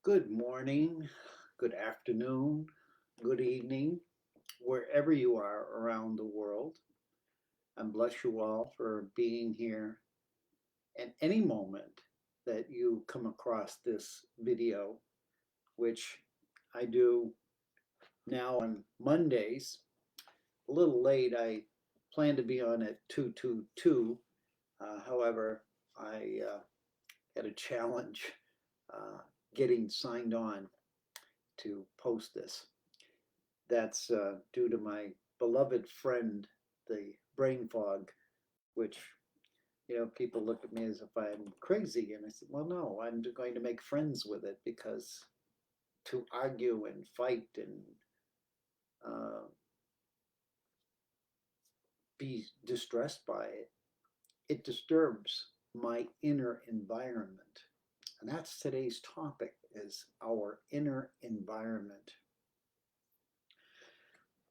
Good morning, good afternoon, good evening, wherever you are around the world. And bless you all for being here at any moment that you come across this video, which I do now on Mondays. A little late, I planned to be on at 222. However, I had a challenge uh, getting signed on to post this. That's due to my beloved friend, the brain fog, which, people look at me as if I'm crazy. And I said, well, no, I'm going to make friends with it because to argue and fight and uh, be distressed by it, it disturbs my inner environment. And that's today's topic is our inner environment.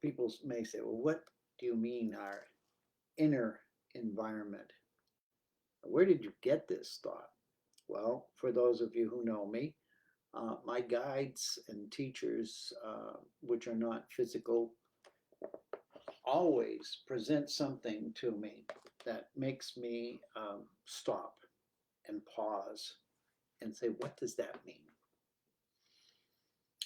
People may say, well, what do you mean our inner environment? Where did you get this thought? Well, for those of you who know me, my guides and teachers, which are not physical, always present something to me that makes me stop and pause and say, what does that mean?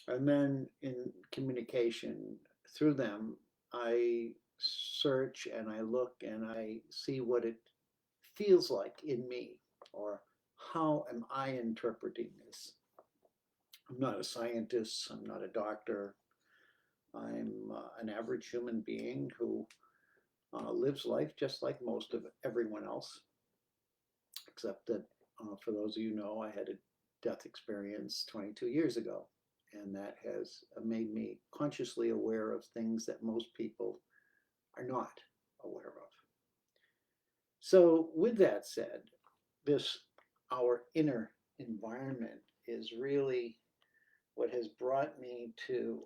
And then in communication through them, I search and I look and I see what it feels like in me, or how am I interpreting this? I'm not a scientist, I'm not a doctor. I'm an average human being who lives life just like most of everyone else, except that for those of you who know, I had a death experience 22 years ago, and that has made me consciously aware of things that most people are not aware of. So, with that said, this our inner environment is really what has brought me to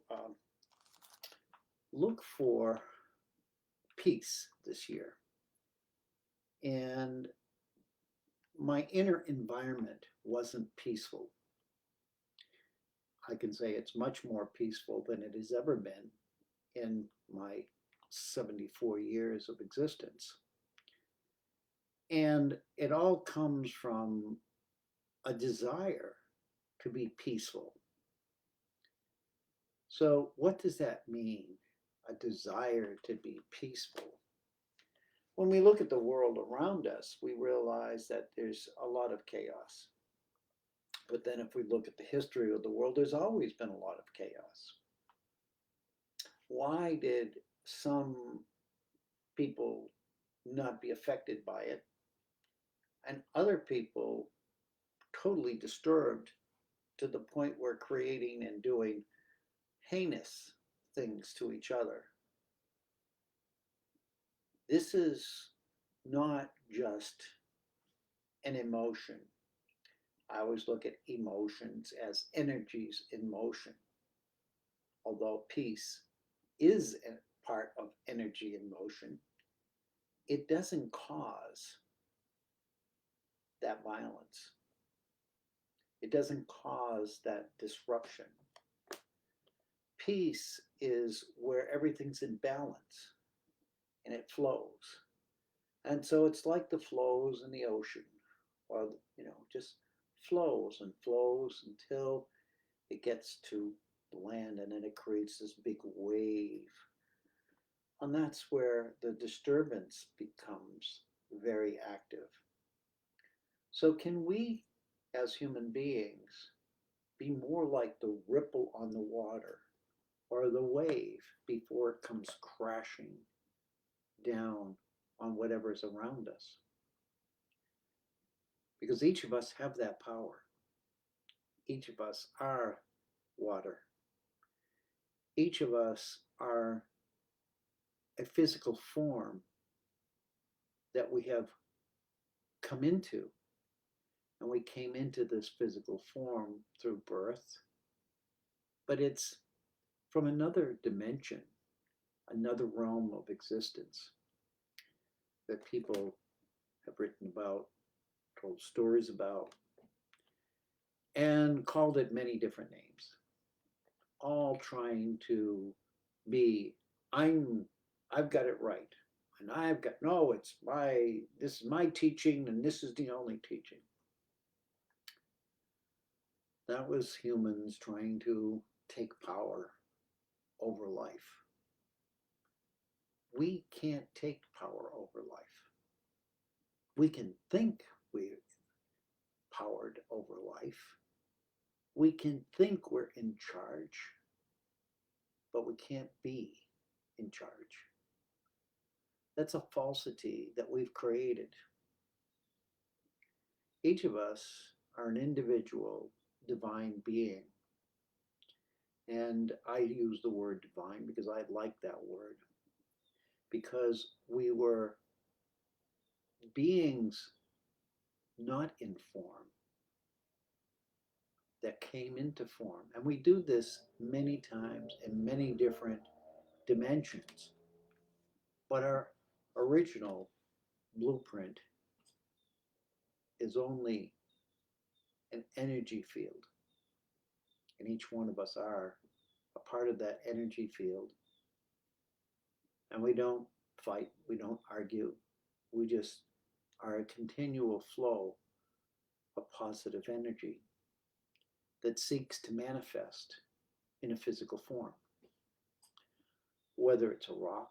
look for peace this year. And my inner environment wasn't peaceful. I can say it's much more peaceful than it has ever been in my 74 years of existence. And it all comes from a desire to be peaceful. So, what does that mean? A desire to be peaceful. When we look at the world around us, we realize that there's a lot of chaos. But then, if we look at the history of the world, there's always been a lot of chaos. Why did some people not be affected by it and other people totally disturbed to the point where creating and doing heinous things to each other? This is not just an emotion. I always look at emotions as energies in motion. Although peace is a part of energy in motion, it doesn't cause that violence. It doesn't cause that disruption. Peace is where everything's in balance and it flows. And so it's like the flows in the ocean, or, just flows and flows until it gets to the land and then it creates this big wave. And that's where the disturbance becomes very active. So, can we as human beings be more like the ripple on the water or the wave before it comes crashing down on whatever's around us? Because each of us have that power. Each of us are water. Each of us are a physical form that we have come into. And we came into this physical form through birth, but it's from another dimension, another realm of existence that people have written about, told stories about. and called it many different names, all trying to be, I'm, I've got it right. And I've got, no, this is my teaching and this is the only teaching. That was humans trying to take power over life. We can't take power over life. We can think we're powered over life. We can think we're in charge, but we can't be in charge. That's a falsity that we've created. Each of us are an individual divine being. And I use the word divine because I like that word, because we were beings not in form that came into form. And we do this many times in many different dimensions. But our original blueprint is only an energy field. And each one of us are a part of that energy field. And we don't fight, we don't argue, we just are a continual flow of positive energy that seeks to manifest in a physical form. Whether it's a rock,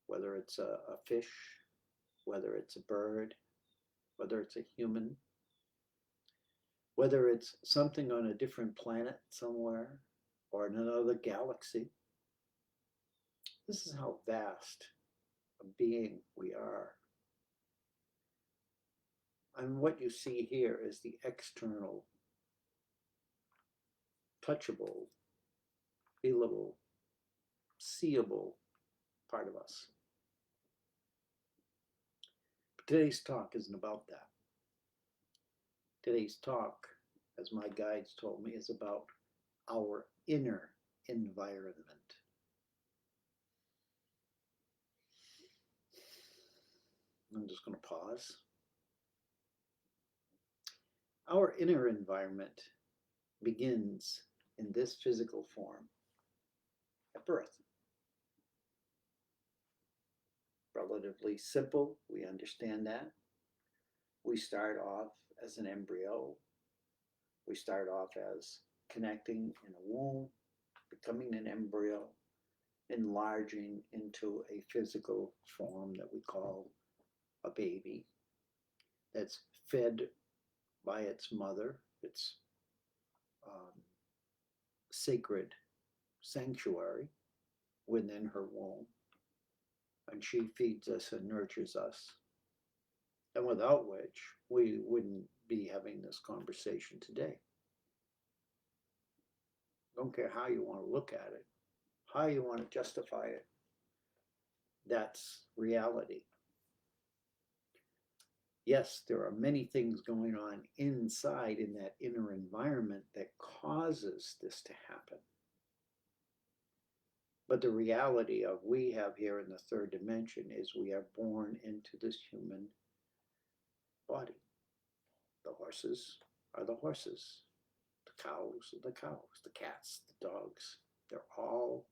whether it's a fish, whether it's a bird, whether it's a human, whether it's something on a different planet somewhere or in another galaxy. This is how vast a being we are. And what you see here is the external, touchable, feelable, seeable part of us. But today's talk isn't about that. Today's talk, as my guides told me, is about our inner environment. I'm just going to pause. Our inner environment begins in this physical form at birth. Relatively simple, we understand that. We start off as an embryo. We start off as connecting in a womb, becoming an embryo, enlarging into a physical form that we call a baby that's fed by its mother, its sacred sanctuary within her womb. And she feeds us and nurtures us. And without which, we wouldn't be having this conversation today. Don't care how you want to look at it, how you want to justify it. That's reality. Yes, there are many things going on inside in that inner environment that causes this to happen. But the reality of we have here in the third dimension is we are born into this human body. The horses are the horses. The cows are the cows. The cats, the dogs. They're all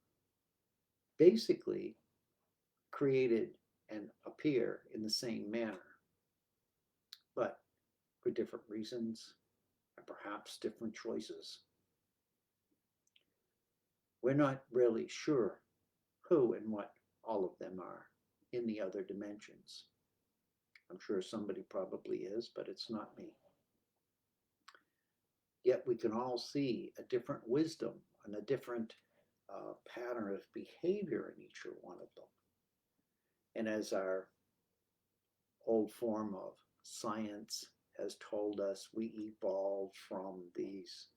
basically created and appear in the same manner, but for different reasons and perhaps different choices. We're not really sure who and what all of them are in the other dimensions. I'm sure somebody probably is, but it's not me. Yet we can all see a different wisdom and a different pattern of behavior in each one of them. And as our old form of science has told us, we evolved from these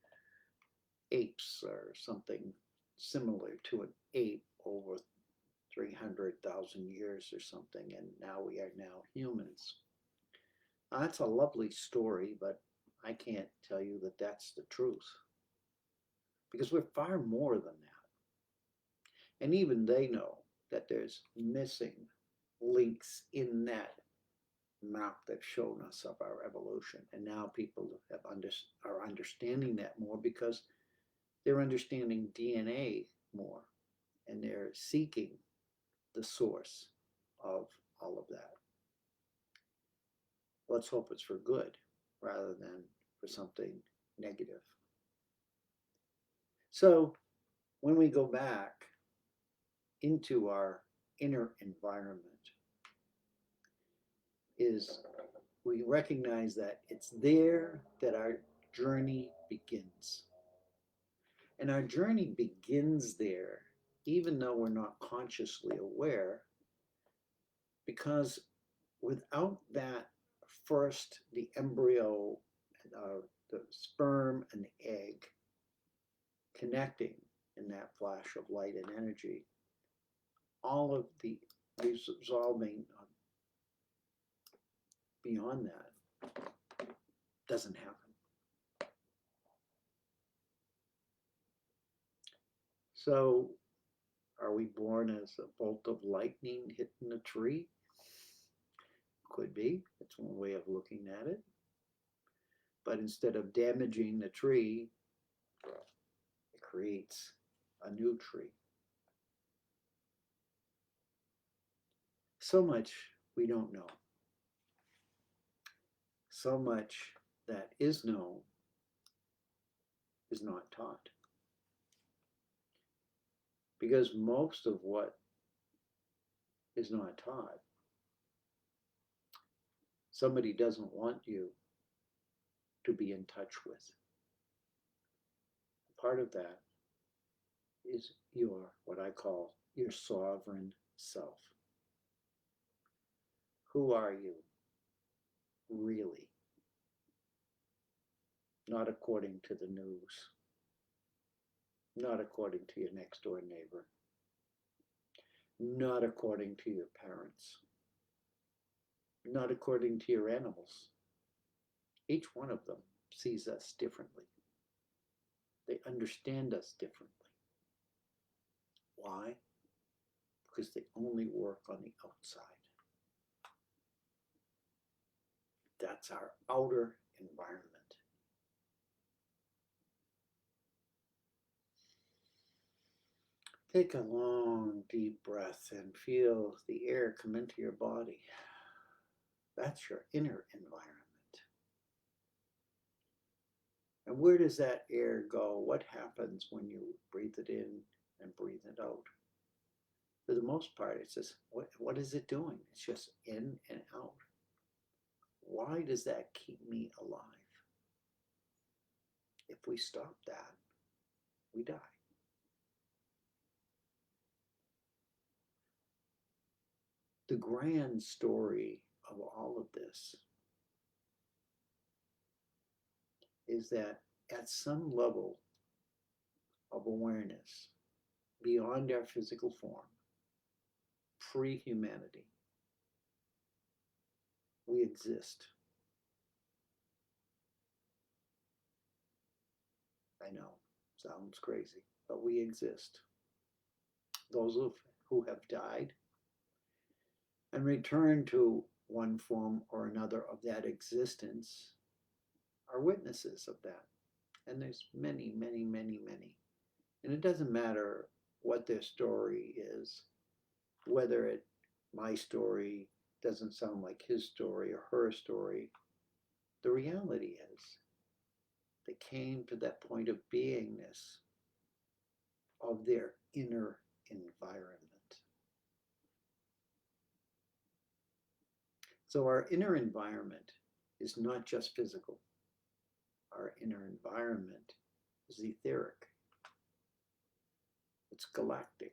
apes or something similar to an ape over 300,000 years or something, and now we are now humans. Now, that's a lovely story, but I can't tell you that that's the truth, because we're far more than that. And even they know that there's missing links in that map they've shown us of our evolution. And now people are understanding that more because they're understanding DNA more and they're seeking the source of all of that. Let's hope it's for good rather than for something negative. So when we go back into our inner environment, is we recognize that it's there that our journey begins. And our journey begins there, even though we're not consciously aware, because without that first, the embryo, the sperm and the egg connecting in that flash of light and energy, all of the resolving beyond that doesn't happen. So, are we born as a bolt of lightning hitting a tree? Could be. That's one way of looking at it. But instead of damaging the tree, it creates a new tree. So much we don't know. So much that is known is not taught. Because most of what is not taught, somebody doesn't want you to be in touch with. Part of that is your, what I call your sovereign self. Who are you really? Not according to the news, not according to your next door neighbor, not according to your parents, not according to your animals. Each one of them sees us differently. They understand us differently. Why? Because they only work on the outside. That's our outer environment. Take a long, deep breath and feel the air come into your body. That's your inner environment. And where does that air go? What happens when you breathe it in and breathe it out? For the most part, it's just, what is it doing? It's just in and out. Why does that keep me alive? If we stop that, we die. The grand story of all of this is that at some level of awareness, beyond our physical form, pre-humanity, we exist. I know, sounds crazy, but we exist. Those who have died and returned to one form or another of that existence are witnesses of that. And there's many, many, many, many. And it doesn't matter what their story is, whether my story doesn't sound like his story or her story. The reality is they came to that point of beingness of their inner environment. So our inner environment is not just physical. Our inner environment is etheric. It's galactic.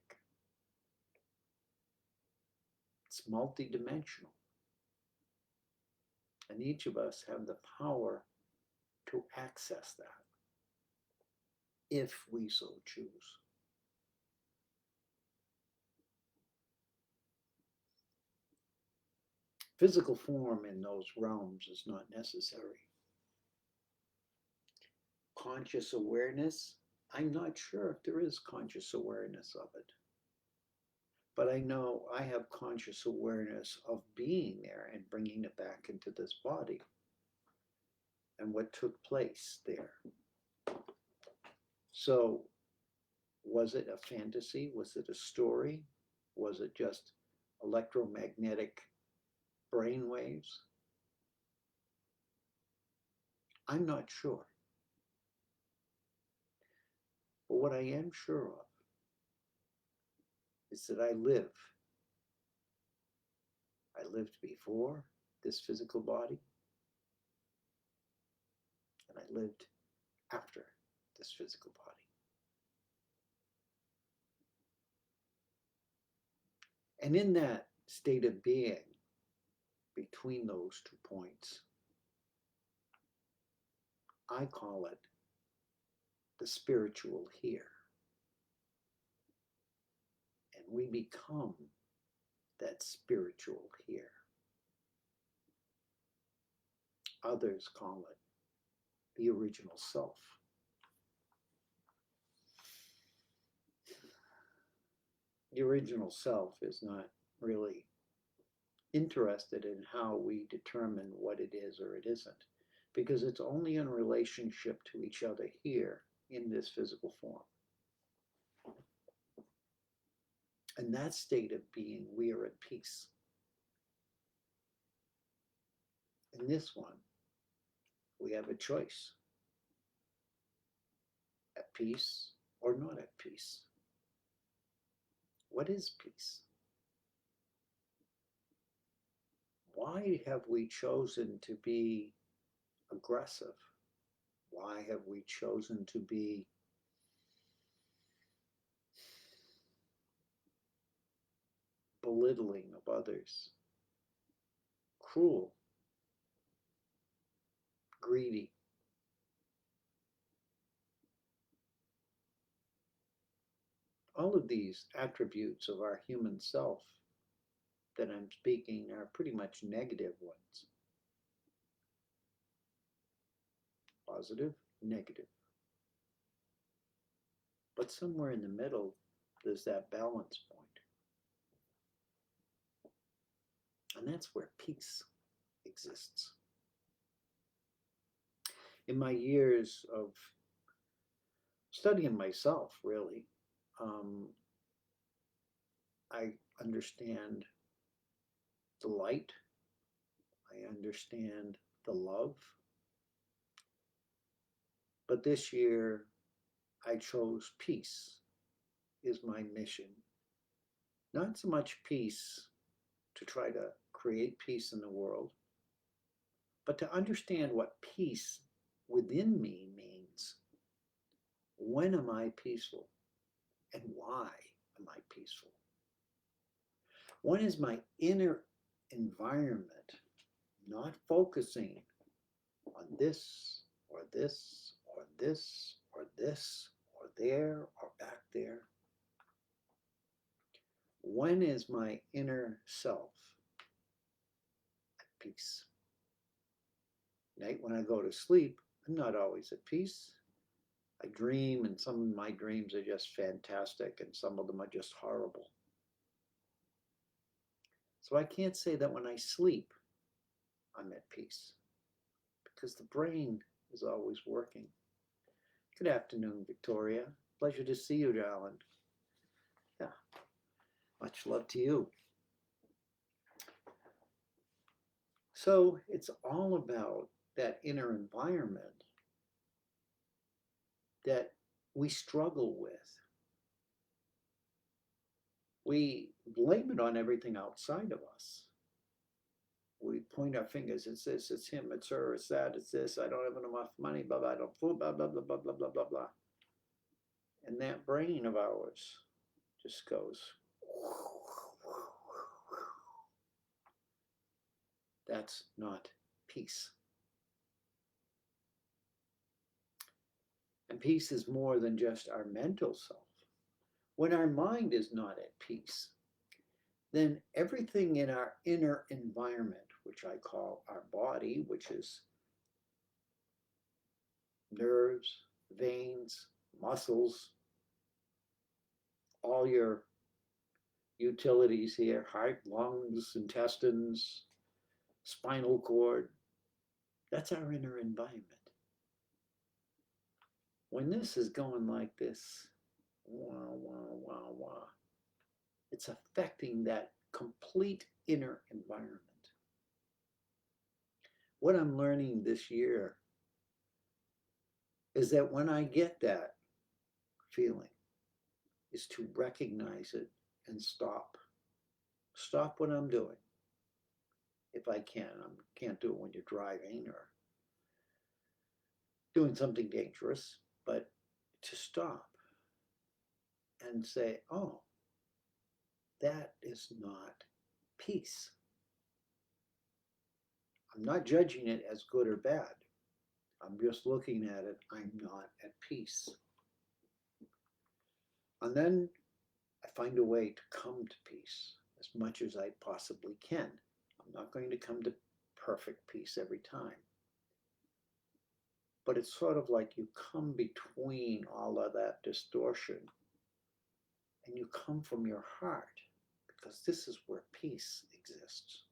It's multidimensional. And each of us have the power to access that if we so choose. Physical form in those realms is not necessary. Conscious awareness, I'm not sure if there is conscious awareness of it. but I know I have conscious awareness of being there and bringing it back into this body and what took place there. So, was it a fantasy? Was it a story? Was it just electromagnetic brain waves? I'm not sure. But what I am sure of is that I live. I lived before this physical body, and I lived after this physical body. And in that state of being, between those 2 points, I call it the spiritual here. And we become that spiritual here. Others call it the original self. The original self is not really interested in how we determine what it is or it isn't, because it's only in relationship to each other here in this physical form. In that state of being, we are at peace. In this one, we have a choice: at peace or not at peace. What is peace? Why have we chosen to be aggressive? Why have we chosen to be belittling of others, cruel, greedy? All of these attributes of our human self that I'm speaking are pretty much negative ones. Positive, negative. But somewhere in the middle, there's that balance point. And that's where peace exists. In my years of studying myself, really, I understand the light. I understand the love. But this year, I chose peace is my mission. Not so much peace to try to create peace in the world, but to understand what peace within me means. When am I peaceful? And why am I peaceful? When is my inner environment not focusing on this or this or this or this or there or back there? When is my inner self at peace? Night when I go to sleep, I'm not always at peace. I dream, and some of my dreams are just fantastic, and some of them are just horrible. So I can't say that when I sleep, I'm at peace, because the brain is always working. Good afternoon, Victoria. Pleasure to see you, darling. Yeah, much love to you. So it's all about that inner environment that we struggle with. We blame it on everything outside of us. We point our fingers, it's this, it's him, it's her, it's that, it's this, I don't have enough money, blah, blah, I don't food, blah, blah, blah, blah, blah, blah, blah, blah. And that brain of ours just goes. That's not peace. And peace is more than just our mental self. When our mind is not at peace, then everything in our inner environment, which I call our body, which is nerves, veins, muscles, all your utilities here: heart, lungs, intestines, spinal cord. That's our inner environment. When this is going like this, wah, wah, wah, wah, it's affecting that complete inner environment. What I'm learning this year is that when I get that feeling, is to recognize it and stop. Stop what I'm doing. If I can, I can't do it when you're driving or doing something dangerous, but to stop and say, oh, that is not peace. I'm not judging it as good or bad. I'm just looking at it. I'm not at peace. And then I find a way to come to peace as much as I possibly can. I'm not going to come to perfect peace every time. But it's sort of like you come between all of that distortion and you come from your heart, because this is where peace exists.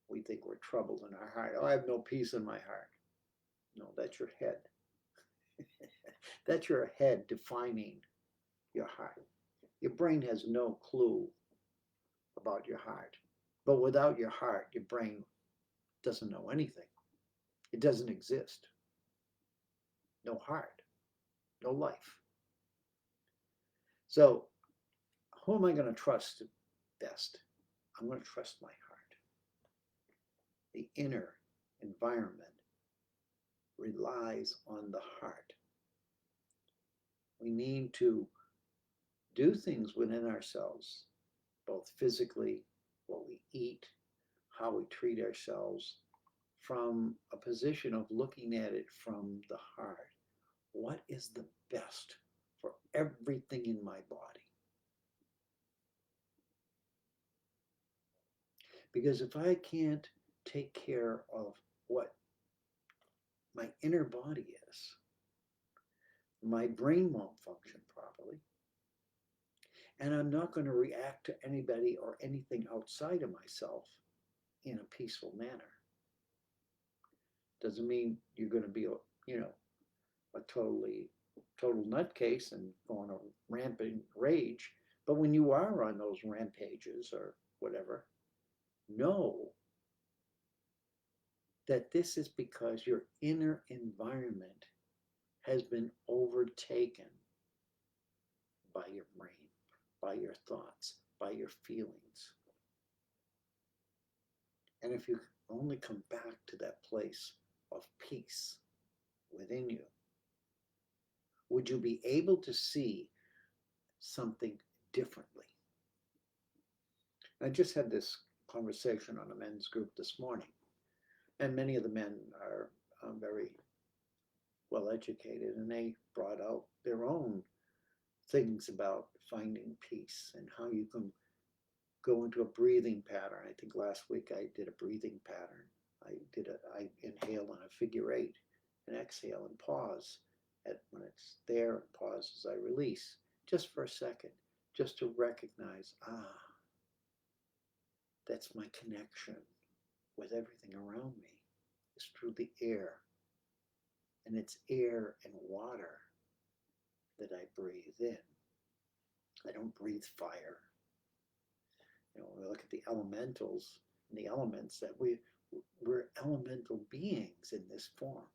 We think we're troubled in our heart. Oh, I have no peace in my heart. No, that's your head. That's your head defining your heart. Your brain has no clue about your heart. But without your heart, your brain doesn't know anything. It doesn't exist. No heart, no life. So, who am I going to trust best? I'm going to trust my heart. The inner environment relies on the heart. We need to do things within ourselves, both physically, what we eat, how we treat ourselves, from a position of looking at it from the heart. What is the best for everything in my body? Because if I can't take care of what my inner body is, my brain won't function properly, and I'm not going to react to anybody or anything outside of myself in a peaceful manner. Doesn't mean you're going to be, a total nutcase and go on a rampant rage. But when you are on those rampages or whatever, know that this is because your inner environment has been overtaken by your brain, by your thoughts, by your feelings. And if you only come back to that place of peace within you, would you be able to see something differently? I just had this conversation on a men's group this morning, and many of the men are very well educated, and they brought out their own things about finding peace and how you can go into a breathing pattern. I think last week I did a breathing pattern. I inhale in a figure eight and exhale and pause when it's there, and pause as I release, just for a second, just to recognize, that's my connection with everything around me. It's through the air. And it's air and water that I breathe in. I don't breathe fire. We look at the elementals and the elements, that we're elemental beings in this form.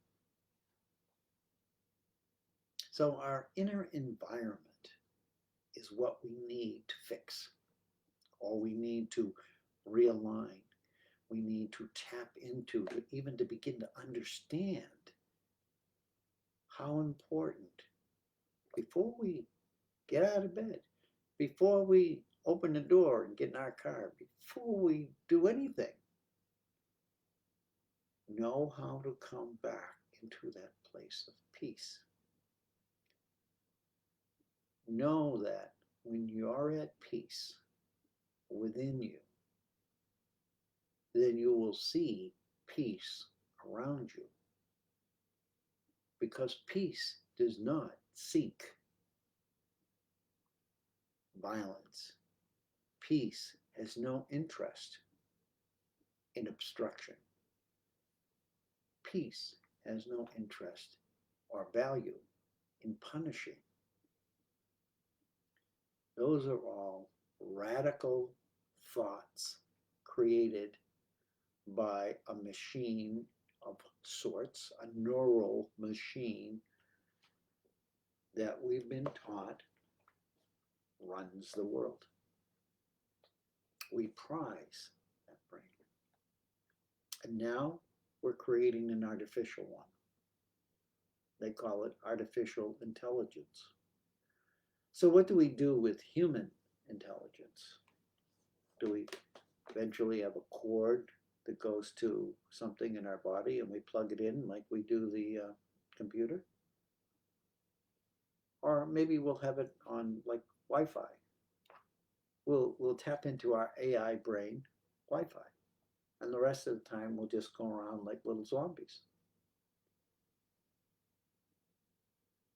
So our inner environment is what we need to fix, or we need to realign. We need to tap into, even to begin to understand how important, before we get out of bed, before we open the door and get in our car, before we do anything, know how to come back into that place of peace. Know that when you're at peace within you, then you will see peace around you. Because peace does not seek violence. Peace has no interest in obstruction. Peace has no interest or value in punishing. Those are all radical thoughts created by a machine of sorts, a neural machine that we've been taught runs the world. We prize that brain. And now we're creating an artificial one. They call it artificial intelligence. So what do we do with human intelligence? Do we eventually have a cord that goes to something in our body and we plug it in like we do the computer? Or maybe we'll have it on like Wi-Fi. We'll tap into our AI brain Wi-Fi. And the rest of the time we'll just go around like little zombies.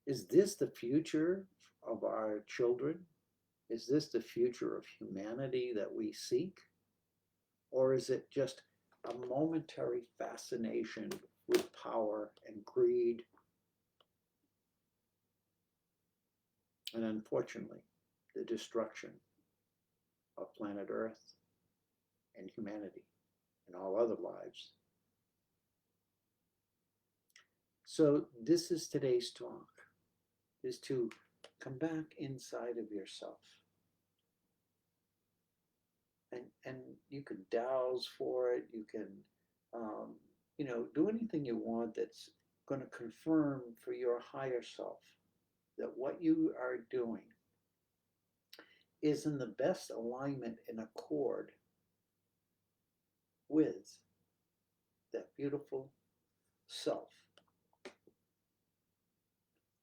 Is this the future of our children? Is this the future of humanity that we seek? Or is it just a momentary fascination with power and greed? And unfortunately, the destruction of planet Earth and humanity and all other lives. So this is today's talk, is to come back inside of yourself. And you can douse for it, you can do anything you want that's going to confirm for your higher self that what you are doing is in the best alignment and accord with that beautiful self,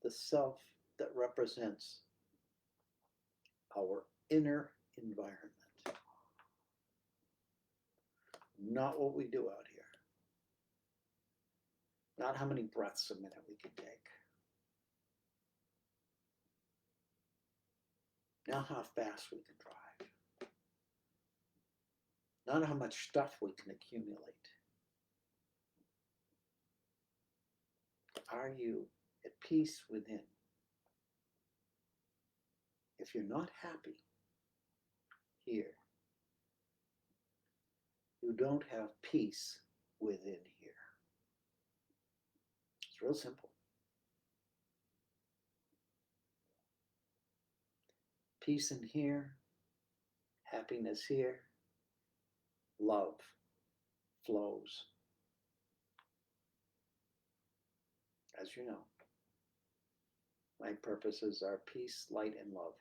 the self that represents our inner environment, not what we do out here, not how many breaths a minute we can take, not how fast we can drive, not how much stuff we can accumulate. Are you at peace within? If you're not happy here, you don't have peace within here. It's real simple. Peace in here, happiness here, love flows. As you know, my purposes are peace, light, and love.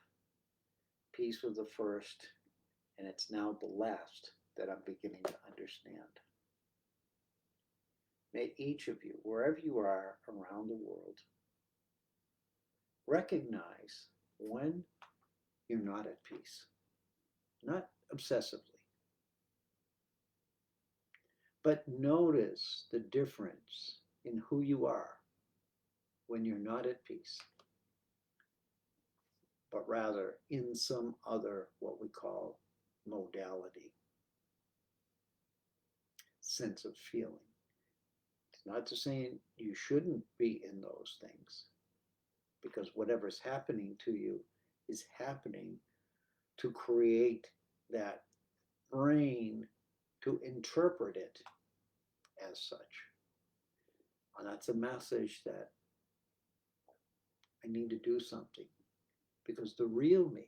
Peace was the first, and it's now the last that I'm beginning to understand. May each of you, wherever you are around the world, recognize when you're not at peace, not obsessively, but notice the difference in who you are when you're not at peace, but rather in some other, what we call modality, sense of feeling. It's not to say you shouldn't be in those things, because whatever's happening to you is happening to create that brain to interpret it as such. And that's a message that I need to do something, because the real me,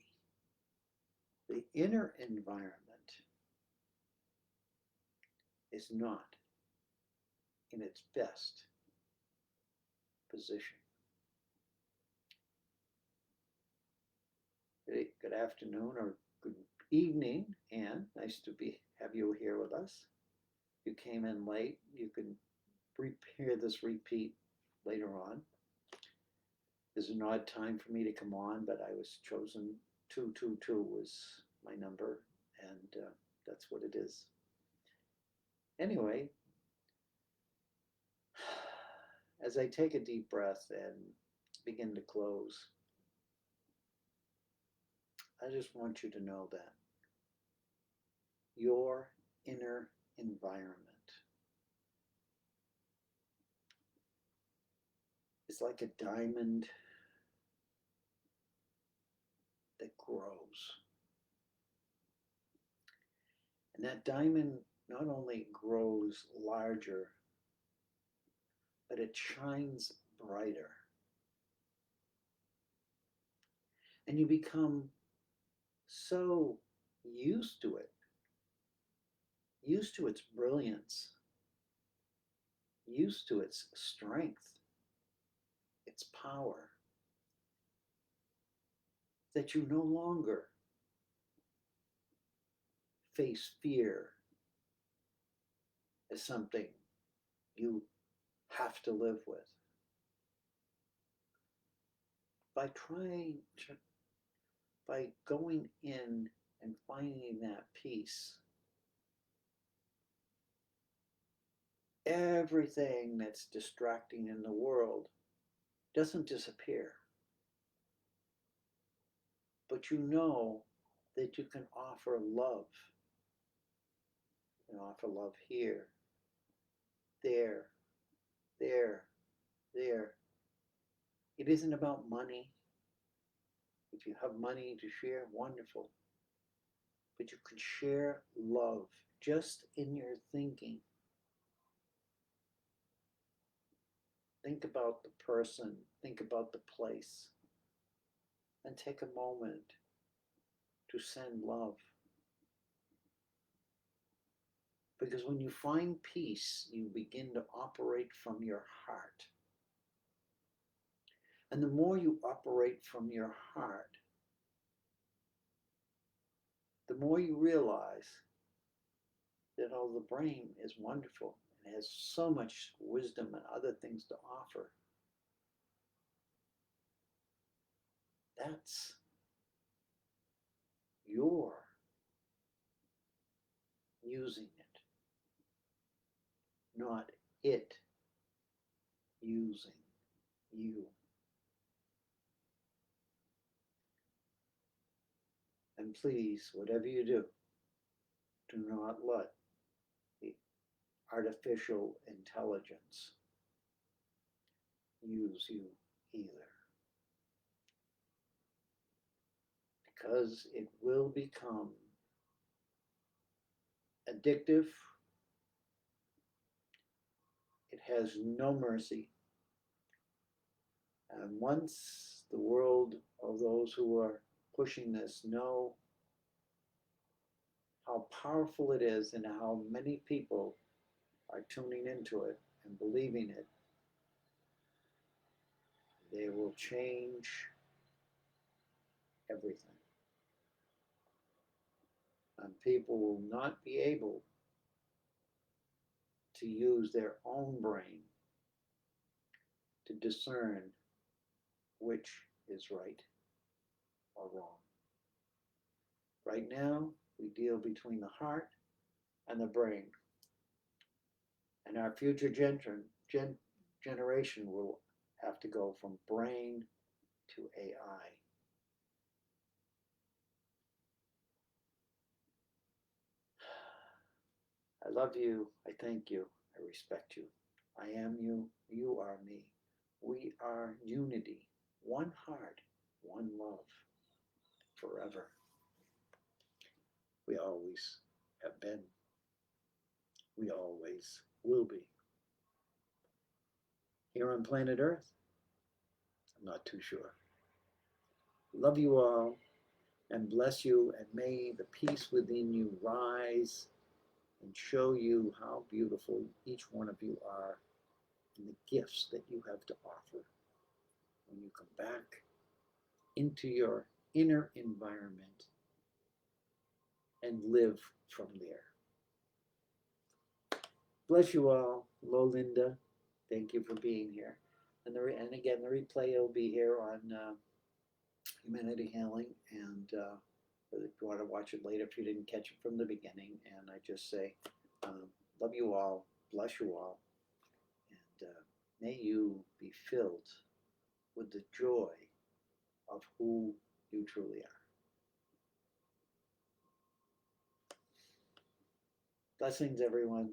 the inner environment, is not in its best position. Good afternoon or good evening, Anne. Nice to have you here with us. You came in late. You can hear this repeat later on. There's an odd time for me to come on, but I was chosen. 222 was my number, and that's what it is. Anyway, as I take a deep breath and begin to close, I just want you to know that your inner environment is like a diamond that grows. And that diamond not only grows larger, but it shines brighter. And you become so used to its brilliance, used to its strength, its power, that you no longer face fear as something you have to live with. By by going in and finding that peace, everything that's distracting in the world doesn't disappear. But you know that you can offer love. You can offer love here, there, there, there. It isn't about money. If you have money to share, wonderful. But you can share love just in your thinking. Think about the person, think about the place, and take a moment to send love. Because when you find peace, you begin to operate from your heart. And the more you operate from your heart, the more you realize that the brain is wonderful and has so much wisdom and other things to offer. That's your using it, not it using you. And please, whatever you do not let the artificial intelligence use you either. Because it will become addictive. It has no mercy. And once the world of those who are pushing this know how powerful it is and how many people are tuning into it and believing it, they will change everything. And people will not be able to use their own brain to discern which is right or wrong. Right now, we deal between the heart and the brain. And our future generation will have to go from brain to AI. I love you. I thank you. I respect you. I am you. You are me. We are unity. One heart, one love. Forever. We always have been. We always will be. Here on planet Earth, I'm not too sure. Love you all and bless you, and may the peace within you rise and show you how beautiful each one of you are and the gifts that you have to offer when you come back into your inner environment and live from there. Bless you all. Hello, Linda. Thank you for being here. And again, the replay will be here on Humanity Healing, and if you want to watch it later if you didn't catch it from the beginning. And I just say, love you all, bless you all, and may you be filled with the joy of who you truly are. Blessings, everyone.